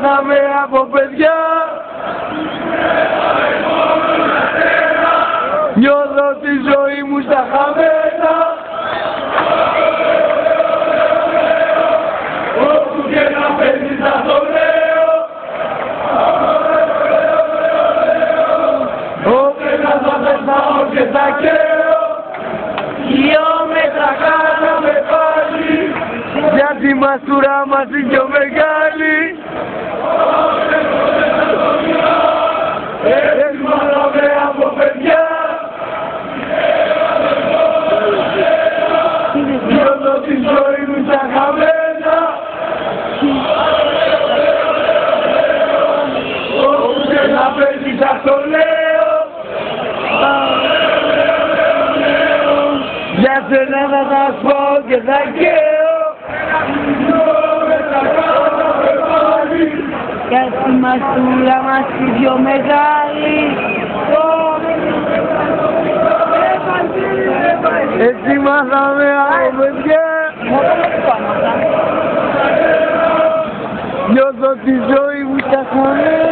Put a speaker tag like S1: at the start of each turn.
S1: μάθαμε από παιδιά. Νιώθω τη ζωή μου στα χαμένα. Όπου και να παίζεις θα το λέω. Όποινα θα πεθάω και θα καίω. 2 μέτρα κάναμε πάλι. Γιατί η μαστούρα μας είναι πιο μεγάλη. Έτσι μάθαμε από παιδιά. Νιώθω τη ζωή μου στα χαμένα. Όπου και να παίζεις θα το λέω. Για σένα θα τα πω και θα καίω. Γιατί η μαστούρα μας είναι πιο μεγάλη. Έτσι μάθαμε από παιδιά. Νιώθω τη ζωή μου στα χαμένα.